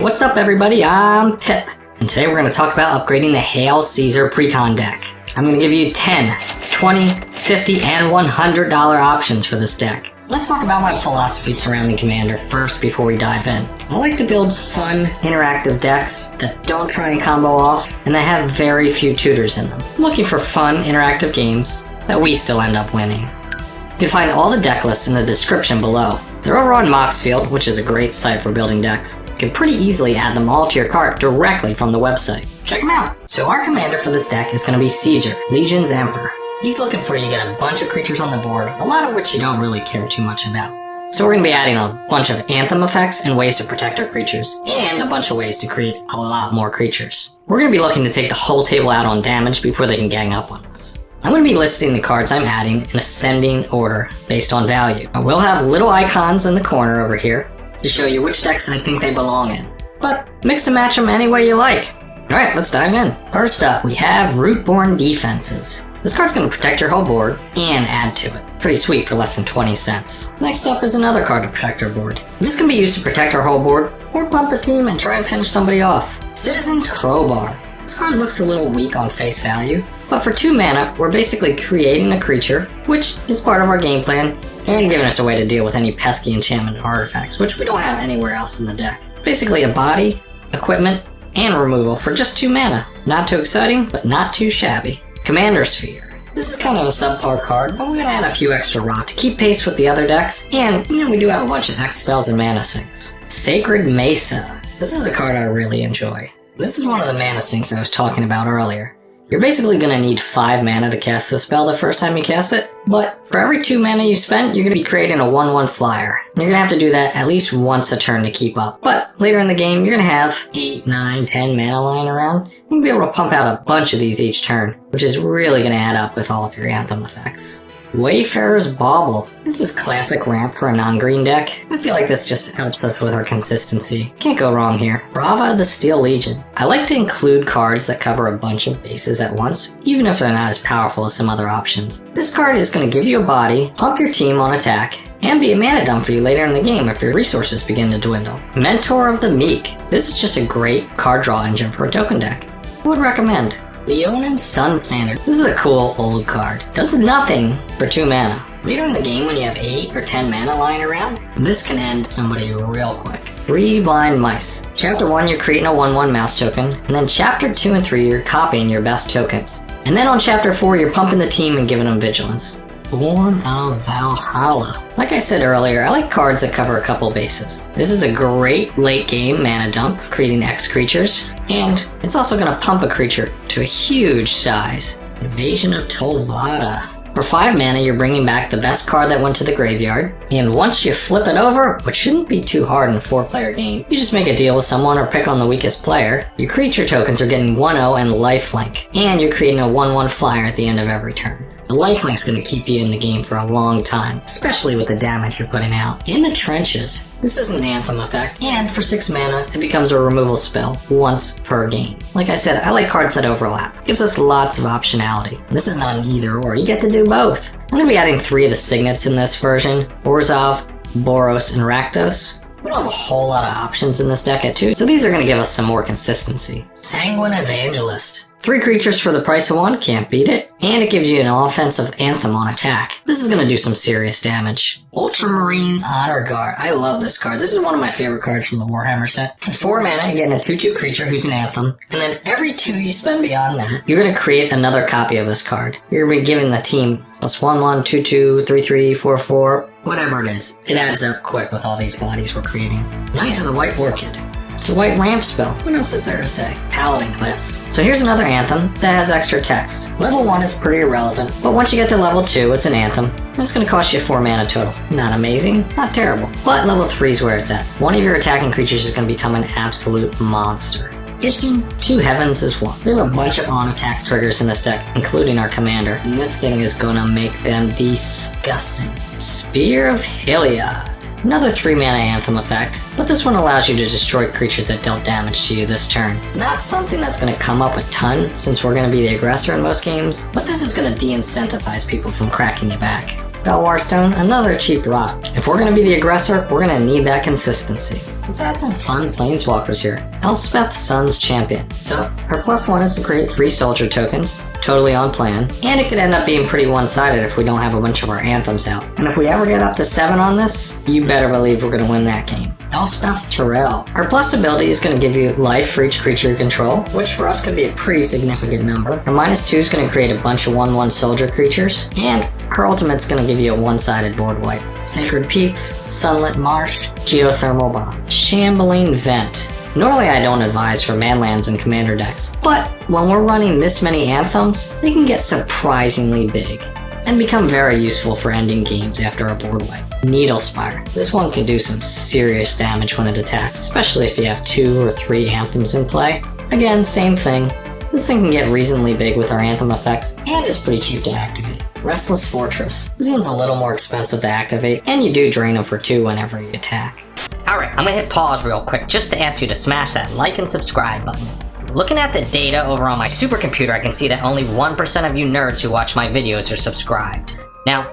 What's up everybody, I'm Pip, and today we're going to talk about upgrading the Hail Caesar Precon deck. I'm going to give you 10, 20, 50, and $100 options for this deck. Let's talk about my philosophy surrounding Commander first before we dive in. I like to build fun, interactive decks that don't try and combo off, and that have very few tutors in them. I'm looking for fun, interactive games that we still end up winning. You can find all the deck lists in the description below. They're over on Moxfield, which is a great site for building decks. You can pretty easily add them all to your cart directly from the website. Check them out! So our commander for this deck is going to be Caesar, Legion's Emperor. He's looking for you to get a bunch of creatures on the board, a lot of which you don't really care too much about. So we're going to be adding a bunch of Anthem effects and ways to protect our creatures, and a bunch of ways to create a lot more creatures. We're going to be looking to take the whole table out on damage before they can gang up on us. I'm going to be listing the cards I'm adding in ascending order based on value. I will have little icons in the corner over here to show you which decks I think they belong in. But mix and match them any way you like. Alright, let's dive in. First up, we have Rootborn Defenses. This card's going to protect your whole board and add to it. Pretty sweet for less than 20 cents. Next up is another card to protect our board. This can be used to protect our whole board or pump the team and try and finish somebody off. Citizen's Crowbar. This card looks a little weak on face value, but for 2 mana, we're basically creating a creature, which is part of our game plan, and giving us a way to deal with any pesky enchantment artifacts, which we don't have anywhere else in the deck. Basically a body, equipment, and removal for just 2 mana. Not too exciting, but not too shabby. Commander Sphere. This is kind of a subpar card, but we're going to add a few extra rock to keep pace with the other decks, and we do have a bunch of X spells and mana sinks. Sacred Mesa. This is a card I really enjoy. This is one of the mana sinks I was talking about earlier. You're basically going to need 5 mana to cast this spell the first time you cast it, but for every 2 mana you spend, you're going to be creating a 1/1 flyer. And you're going to have to do that at least once a turn to keep up. But later in the game, you're going to have 8, 9, 10 mana lying around. You'll be able to pump out a bunch of these each turn, which is really going to add up with all of your Anthem effects. Wayfarer's Bauble. This is classic ramp for a non-green deck. I feel like this just helps us with our consistency. Can't go wrong here. Brava the Steel Legion. I like to include cards that cover a bunch of bases at once, even if they're not as powerful as some other options. This card is going to give you a body, pump your team on attack, and be a mana dump for you later in the game if your resources begin to dwindle. Mentor of the Meek. This is just a great card draw engine for a token deck. I would recommend. Leonin Sun Standard. This is a cool old card. Does nothing for 2 mana. Later in the game when you have 8 or 10 mana lying around, this can end somebody real quick. 3 Blind Mice. Chapter 1 you're creating a 1/1 mouse token, and then chapter 2 and 3 you're copying your best tokens. And then on chapter 4 you're pumping the team and giving them vigilance. Born of Valhalla. Like I said earlier, I like cards that cover a couple bases. This is a great late game mana dump, creating X creatures, and it's also going to pump a creature to a huge size. Invasion of Tolvada. For 5 mana, you're bringing back the best card that went to the graveyard, and once you flip it over, which shouldn't be too hard in a 4-player game, you just make a deal with someone or pick on the weakest player. Your creature tokens are getting 1/0 and lifelink, and you're creating a 1/1 flyer at the end of every turn. The lifelink's going to keep you in the game for a long time, especially with the damage you're putting out. In the Trenches. This is an Anthem effect, and for 6 mana, it becomes a removal spell once per game. Like I said, I like cards that overlap. Gives us lots of optionality. This is not an either or, you get to do both. I'm going to be adding 3 of the signets in this version. Orzhov, Boros, and Rakdos. We don't have a whole lot of options in this deck at 2, so these are going to give us some more consistency. Sanguine Evangelist. 3 creatures for the price of 1, can't beat it. And it gives you an offensive Anthem on attack. This is going to do some serious damage. Ultramarine Honor Guard. I love this card. This is one of my favorite cards from the Warhammer set. For 4 mana, you're getting a 2/2 creature who's an Anthem. And then every 2 you spend beyond that, you're going to create another copy of this card. You're going to be giving the team +1/1, 2/2, 3/3, 4/4, whatever it is. It adds up quick with all these bodies we're creating. Knight of the White Orchid. It's a white ramp spell. What else is there to say? Paladin class. So here's another Anthem that has extra text. Level 1 is pretty irrelevant, but once you get to level 2, it's an Anthem. It's going to cost you 4 mana total. Not amazing, not terrible. But level 3 is where it's at. One of your attacking creatures is going to become an absolute monster. Issue 2 Heavens is 1. We have a bunch of on-attack triggers in this deck, including our commander, and this thing is going to make them disgusting. Spear of Heliod. Another 3 mana Anthem effect, but this one allows you to destroy creatures that dealt damage to you this turn. Not something that's going to come up a ton, since we're going to be the aggressor in most games, but this is going to de-incentivize people from cracking you back. Belwar Stone, another cheap rock. If we're going to be the aggressor, we're going to need that consistency. Let's add some fun Planeswalkers here. Elspeth, Sun's Champion. So, her +1 is to create 3 soldier tokens, totally on plan, and it could end up being pretty one-sided if we don't have a bunch of our Anthems out. And if we ever get up to 7 on this, you better believe we're gonna win that game. Elspeth Terrell. Her plus ability is going to give you life for each creature you control, which for us could be a pretty significant number. Her -2 is going to create a bunch of 1/1 soldier creatures, and her ultimate's going to give you a one-sided board wipe. Sacred Peaks, Sunlit Marsh, Geothermal Bomb, Shambling Vent. Normally I don't advise for manlands and commander decks, but when we're running this many Anthems, they can get surprisingly big and become very useful for ending games after a board wipe. Needlespire. This one can do some serious damage when it attacks, especially if you have 2 or 3 Anthems in play. Again, same thing. This thing can get reasonably big with our Anthem effects, and it's pretty cheap to activate. Restless Fortress. This one's a little more expensive to activate, and you do drain them for 2 whenever you attack. Alright, I'm gonna hit pause real quick just to ask you to smash that like and subscribe button. Looking at the data over on my supercomputer, I can see that only 1% of you nerds who watch my videos are subscribed. Now,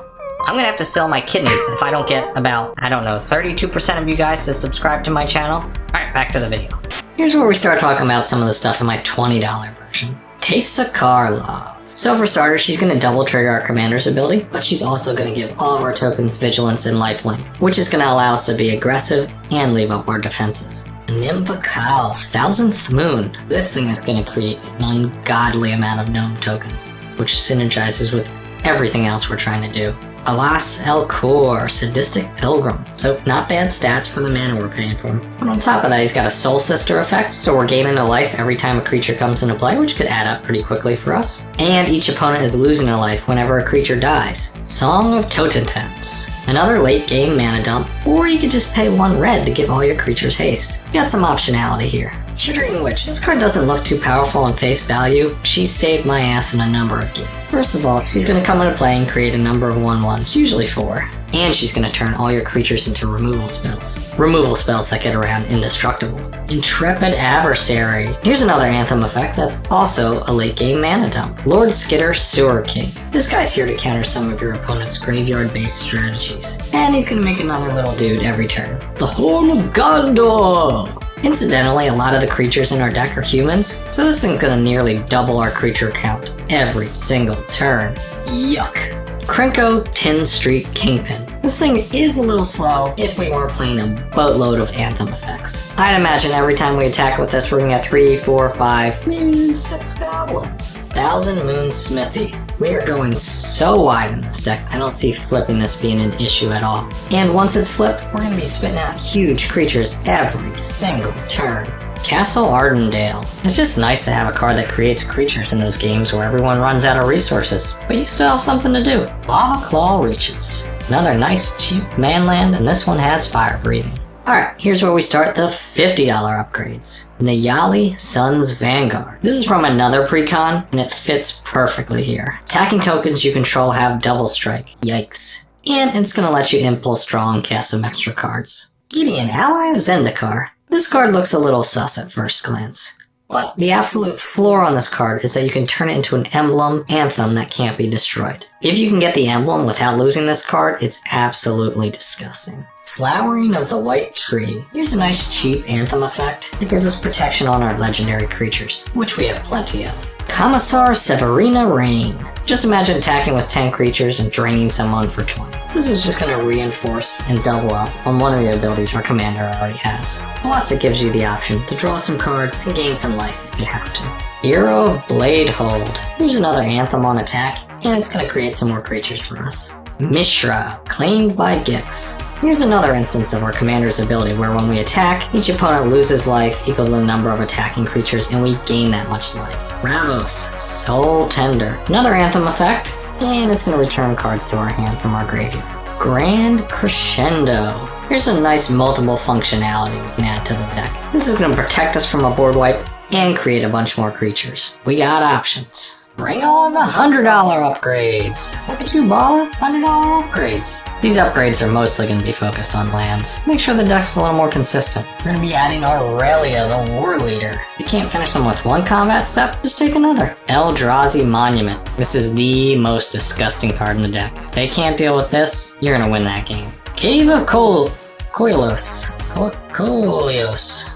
I'm gonna have to sell my kidneys if I don't get about, 32% of you guys to subscribe to my channel. Alright, back to the video. Here's where we start talking about some of the stuff in my $20 version. Taste of Karlov. So for starters, she's going to double trigger our commander's ability, but she's also going to give all of our tokens Vigilance and Lifelink, which is going to allow us to be aggressive and leave up our defenses. Nimbakal, 1000th Moon. This thing is going to create an ungodly amount of gnome tokens, which synergizes with everything else we're trying to do. Alas El Kor, Sadistic Pilgrim. So not bad stats for the mana we're paying for him. But on top of that, he's got a Soul Sister effect, so we're gaining a life every time a creature comes into play, which could add up pretty quickly for us. And each opponent is losing a life whenever a creature dies. Song of Totems. Another late game mana dump, or you could just pay 1 red to give all your creatures haste. You got some optionality here. Chittering Witch. This card doesn't look too powerful on face value. She's saved my ass in a number of games. First of all, she's going to come into play and create a number of 1/1s, usually 4. And she's going to turn all your creatures into removal spells. Removal spells that get around indestructible. Intrepid Adversary. Here's another Anthem effect that's also a late game mana dump. Lord Skitter Sewer King. This guy's here to counter some of your opponent's graveyard-based strategies. And he's going to make another little dude every turn. The Horn of Gondor. Incidentally, a lot of the creatures in our deck are humans, so this thing's gonna nearly double our creature count every single turn. Yuck! Krenko Tin Street Kingpin. This thing is a little slow if we weren't playing a boatload of Anthem effects. I'd imagine every time we attack with this, we're gonna get 3, 4, 5, maybe even 6 goblins. 1000 Moon Smithy. We are going so wide in this deck, I don't see flipping this being an issue at all. And once it's flipped, we're gonna be spitting out huge creatures every single turn. Castle Ardendale. It's just nice to have a card that creates creatures in those games where everyone runs out of resources, but you still have something to do. Lava Claw Reaches. Another nice cheap manland, and this one has fire breathing. Alright, here's where we start the $50 upgrades. Nayali Sun's Vanguard. This is from another Precon, and it fits perfectly here. Attacking tokens you control have double strike. Yikes. And it's gonna let you impulse draw and cast some extra cards. Gideon, ally of Zendikar. This card looks a little sus at first glance, but the absolute floor on this card is that you can turn it into an emblem Anthem that can't be destroyed. If you can get the emblem without losing this card, it's absolutely disgusting. Flowering of the White Tree. Here's a nice cheap Anthem effect that gives us protection on our legendary creatures, which we have plenty of. Commissar Severina Rain. Just imagine attacking with 10 creatures and draining someone for 20. This is just going to reinforce and double up on one of the abilities our commander already has. Plus it gives you the option to draw some cards and gain some life if you have to. Hero of Bladehold. Here's another Anthem on attack, and it's going to create some more creatures for us. Mishra, claimed by Gix. Here's another instance of our commander's ability where when we attack, each opponent loses life equal to the number of attacking creatures and we gain that much life. Ravos, Soul Tender. Another Anthem effect, and it's going to return cards to our hand from our graveyard. Grand Crescendo. Here's a nice multiple functionality we can add to the deck. This is going to protect us from a board wipe and create a bunch more creatures. We got options. Bring on the $100 upgrades. Look at you, baller. $100 upgrades. These upgrades are mostly going to be focused on lands. Make sure the deck's a little more consistent. We're going to be adding Aurelia, the War Leader. If you can't finish them with one combat step, just take another. Eldrazi Monument. This is the most disgusting card in the deck. If they can't deal with this, you're going to win that game. Cave of Koilos. Kolios.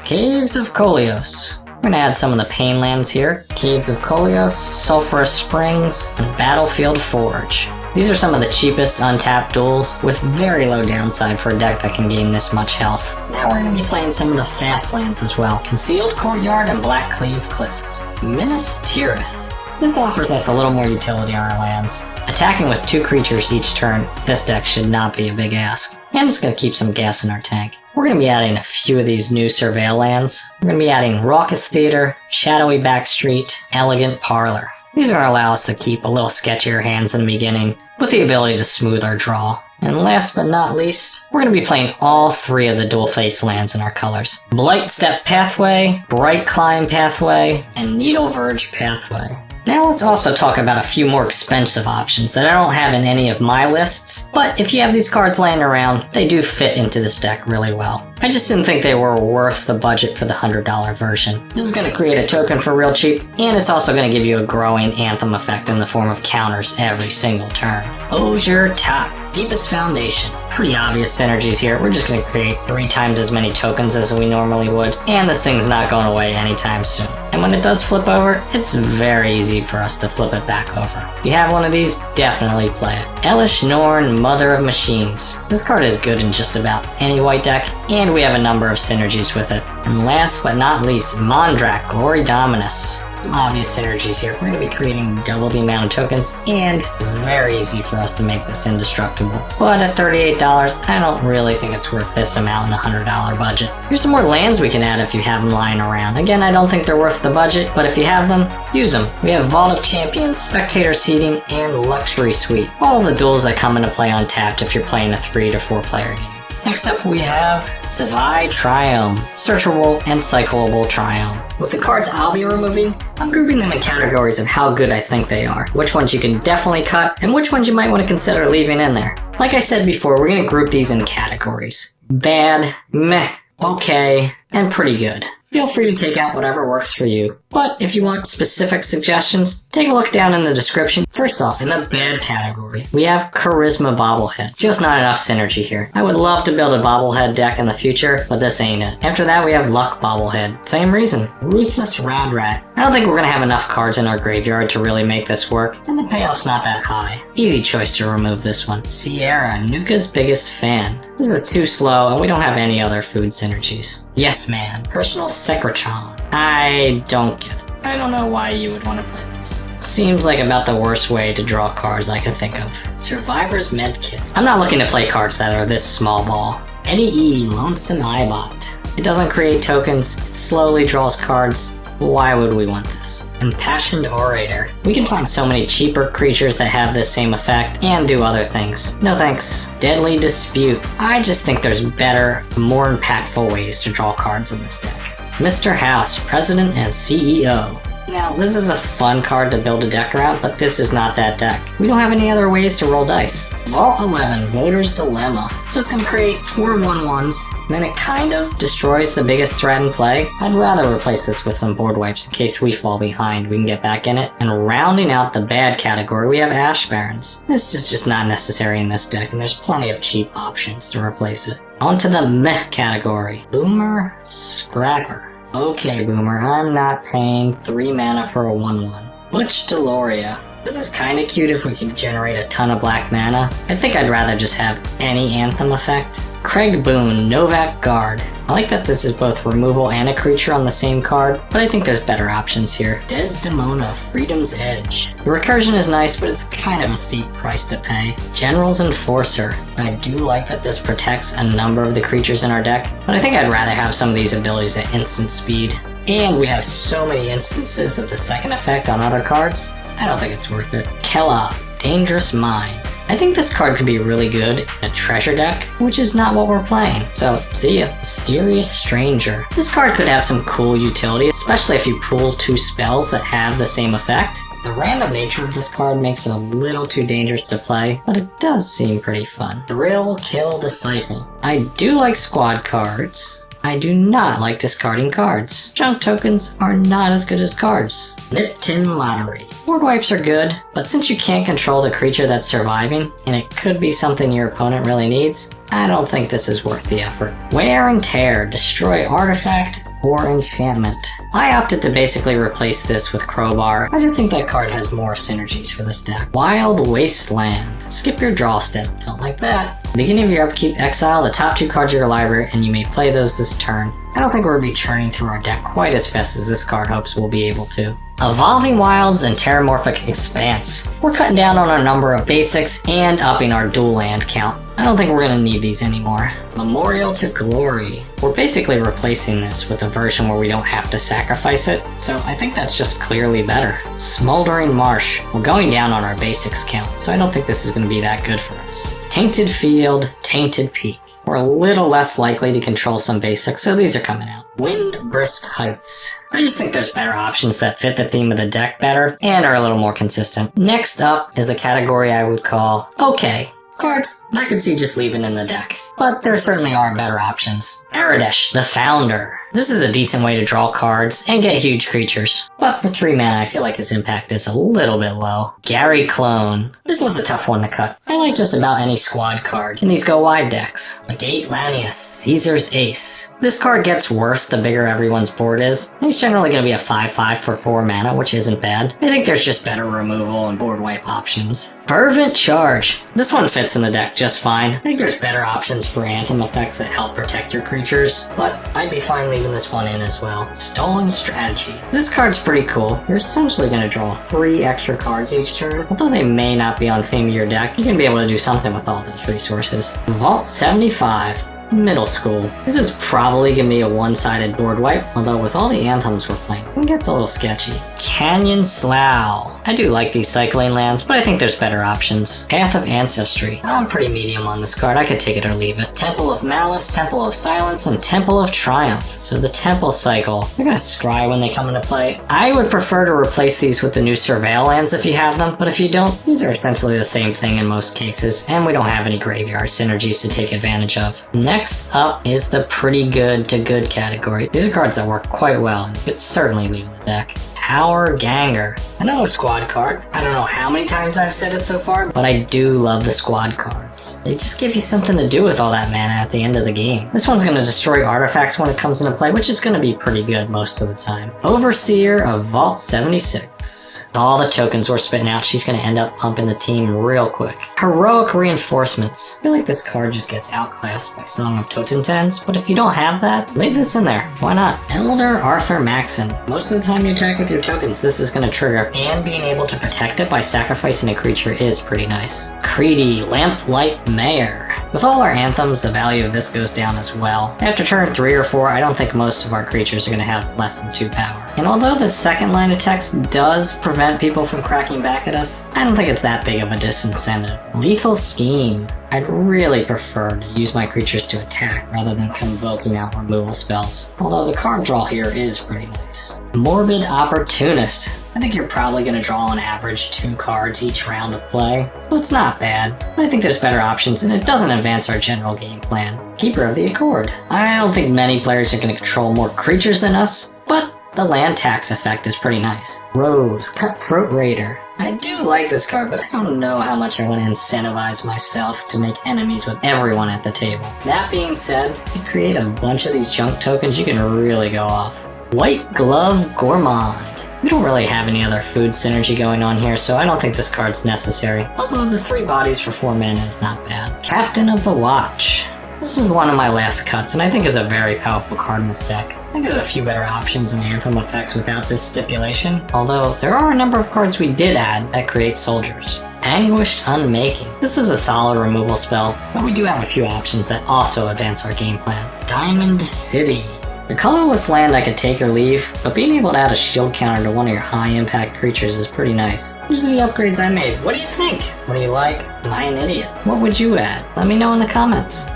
Caves of Kolios. We're gonna add some of the pain lands here. Caves of Kolios, Sulphurous Springs, and Battlefield Forge. These are some of the cheapest untapped duels with very low downside for a deck that can gain this much health. Now we're gonna be playing some of the fast lands as well. Concealed Courtyard and Blackcleave Cliffs. Minas Tirith. This offers us a little more utility on our lands. Attacking with 2 creatures each turn, this deck should not be a big ask. I'm just going to keep some gas in our tank. We're going to be adding a few of these new Surveil lands. We're going to be adding Raucous Theater, Shadowy Backstreet, Elegant Parlor. These are going to allow us to keep a little sketchier hands in the beginning, with the ability to smooth our draw. And last but not least, we're going to be playing all 3 of the dual face lands in our colors. Blightstep Pathway, Bright Climb Pathway, and Needle Verge Pathway. Now let's also talk about a few more expensive options that I don't have in any of my lists, but if you have these cards laying around, they do fit into this deck really well. I just didn't think they were worth the budget for the $100 version. This is going to create a token for real cheap, and it's also going to give you a growing Anthem effect in the form of counters every single turn. Osier Top, Deepest Foundation. Pretty obvious synergies here. We're just going to create 3 times as many tokens as we normally would, and this thing's not going away anytime soon. And when it does flip over, it's very easy for us to flip it back over. If you have one of these, definitely play it. Elish Norn, Mother of Machines. This card is good in just about any white deck, and we have a number of synergies with it. And last but not least, Mondrak, Glory Dominus. Some obvious synergies here. We're going to be creating double the amount of tokens, and very easy for us to make this indestructible. But at $38, I don't really think it's worth this amount in a $100 budget. Here's some more lands we can add if you have them lying around. Again, I don't think they're worth the budget, but if you have them, use them. We have Vault of Champions, Spectator Seating, and Luxury Suite. All the duels that come into play untapped if you're playing a 3 to 4 player game. Next up we have Savai Triome, Searchable and Cyclable Triome. With the cards I'll be removing, I'm grouping them in categories of how good I think they are, which ones you can definitely cut, and which ones you might want to consider leaving in there. Like I said before, we're going to group these in categories. Bad, meh, okay, and pretty good. Feel free to take out whatever works for you. But if you want specific suggestions, take a look down in the description. First off, in the bad category, we have Charisma Bobblehead. Just not enough synergy here. I would love to build a Bobblehead deck in the future, but this ain't it. After that, we have Luck Bobblehead. Same reason. Ruthless Radrat. I don't think we're going to have enough cards in our graveyard to really make this work, and the payoff's not that high. Easy choice to remove this one. Sierra, Nuka's biggest fan. This is too slow, and we don't have any other food synergies. Yes Man, Personal Secretary. I don't get it. I don't know why you would want to play this. Seems like about the worst way to draw cards I could think of. Survivor's Medkit. I'm not looking to play cards that are this small ball. Eddie E, Lonesome Eyebot. It doesn't create tokens, it slowly draws cards. Why would we want this? Impassioned Orator. We can find so many cheaper creatures that have this same effect and do other things. No thanks. Deadly Dispute. I just think there's better, more impactful ways to draw cards in this deck. Mr. House, President and CEO. Now, this is a fun card to build a deck around, but this is not that deck. We don't have any other ways to roll dice. Vault 11, Voter's Dilemma. So it's going to create 4 1/1s, and then it kind of destroys the biggest threat in play. I'd rather replace this with some board wipes in case we fall behind, we can get back in it. And rounding out the bad category, we have Ash Barons. This is just not necessary in this deck, and there's plenty of cheap options to replace it. On to the meh category. Boomer Scrapper. Okay, Boomer, I'm not paying 3 mana for a 1/1. Butch Deloria. This is kinda cute if we could generate a ton of black mana. I think I'd rather just have any Anthem effect. Craig Boone, Novak Guard. I like that this is both removal and a creature on the same card, but I think there's better options here. Desdemona, Freedom's Edge. The recursion is nice, but it's kind of a steep price to pay. General's Enforcer. I do like that this protects a number of the creatures in our deck, but I think I'd rather have some of these abilities at instant speed. And we have so many instances of the second effect on other cards, I don't think it's worth it. Kella, Dangerous Mind. I think this card could be really good in a treasure deck, which is not what we're playing. So, see ya. Mysterious Stranger. This card could have some cool utility, especially if you pool 2 spells that have the same effect. The random nature of this card makes it a little too dangerous to play, but it does seem pretty fun. Thrill Kill Disciple. I do like squad cards. I do not like discarding cards. Junk tokens are not as good as cards. Nip-Tin Lottery. Board wipes are good, but since you can't control the creature that's surviving, and it could be something your opponent really needs, I don't think this is worth the effort. Wear and Tear, destroy artifact or enchantment. I opted to basically replace this with Crowbar. I just think that card has more synergies for this deck. Wild Wasteland. Skip your draw step. Don't like that. Beginning of your upkeep, exile the top 2 cards of your library and you may play those this turn. I don't think we'll be churning through our deck quite as fast as this card hopes we'll be able to. Evolving Wilds and Terramorphic Expanse. We're cutting down on our number of basics and upping our dual land count. I don't think we're going to need these anymore. Memorial to Glory. We're basically replacing this with a version where we don't have to sacrifice it, so I think that's just clearly better. Smoldering Marsh. We're going down on our basics count, so I don't think this is going to be that good for us. Tainted Field, Tainted Peak. We're a little less likely to control some basics, so these are coming out. Wind Brisk Heights. I just think there's better options that fit the theme of the deck better and are a little more consistent. Next up is the category I would call okay. Cards I could see just leaving in the deck, but there certainly are better options. Aradesh, the Founder. This is a decent way to draw cards and get huge creatures, but for 3 mana I feel like his impact is a little bit low. Gary Clone. This was a tough one to cut. I like just about any squad card in these go wide decks. Legate Lanius, Caesar's Ace. This card gets worse the bigger everyone's board is. He's generally going to be a 5/5 for 4 mana, which isn't bad. I think there's just better removal and board wipe options. Fervent Charge. This one fits in the deck just fine. I think there's better options for Anthem effects that help protect your creatures, but I'd be fine leaving this one in as well. Stolen Strategy. This card's pretty cool. You're essentially going to draw 3 extra cards each turn. Although they may not be on theme of your deck, you can be able to do something with all those resources. Vault 75. Middle School. This is probably going to be a one-sided board wipe, although with all the Anthems we're playing, it gets a little sketchy. Canyon Slough. I do like these cycling lands, but I think there's better options. Path of Ancestry. I'm pretty medium on this card. I could take it or leave it. Temple of Malice, Temple of Silence, and Temple of Triumph. So the Temple cycle. They're going to scry when they come into play. I would prefer to replace these with the new Surveil lands if you have them, but if you don't, these are essentially the same thing in most cases, and we don't have any graveyard synergies to take advantage of. Next up is the pretty good to good category. These are cards that work quite well, and you could certainly leave in the deck. Power Ganger. Another squad card. I don't know how many times I've said it so far, but I do love the squad cards. They just give you something to do with all that mana at the end of the game. This one's going to destroy artifacts when it comes into play, which is going to be pretty good most of the time. Overseer of Vault 76. With all the tokens we're spitting out, she's going to end up pumping the team real quick. Heroic Reinforcements. I feel like this card just gets outclassed by Song of Totentens, but if you don't have that, leave this in there. Why not? Elder Arthur Maxon. Most of the time you attack with your tokens, this is going to trigger, and being able to protect it by sacrificing a creature is pretty nice. Creedy Lamplight Mayor. With all our Anthems, the value of this goes down as well. After turn 3 or 4, I don't think most of our creatures are going to have less than 2 power. And although the second line of text does prevent people from cracking back at us, I don't think it's that big of a disincentive. Lethal Scheme. I'd really prefer to use my creatures to attack rather than convoking out removal spells, although the card draw here is pretty nice. Morbid Opportunist. I think you're probably going to draw on average 2 cards each round of play, so it's not bad, but I think there's better options and it doesn't advance our general game plan. Keeper of the Accord. I don't think many players are going to control more creatures than us, but the land tax effect is pretty nice. Rose, Cutthroat Raider. I do like this card, but I don't know how much I want to incentivize myself to make enemies with everyone at the table. That being said, if you create a bunch of these junk tokens, you can really go off. White Glove Gourmand. We don't really have any other food synergy going on here, so I don't think this card's necessary. Although the 3 bodies for 4 mana is not bad. Captain of the Watch. This is one of my last cuts, and I think is a very powerful card in this deck. I think there's a few better options in Anthem effects without this stipulation, although there are a number of cards we did add that create soldiers. Anguished Unmaking. This is a solid removal spell, but we do have a few options that also advance our game plan. Diamond City. The colorless land I could take or leave, but being able to add a shield counter to one of your high impact creatures is pretty nice. These are the upgrades I made. What do you think? What do you like? Am I an idiot? What would you add? Let me know in the comments.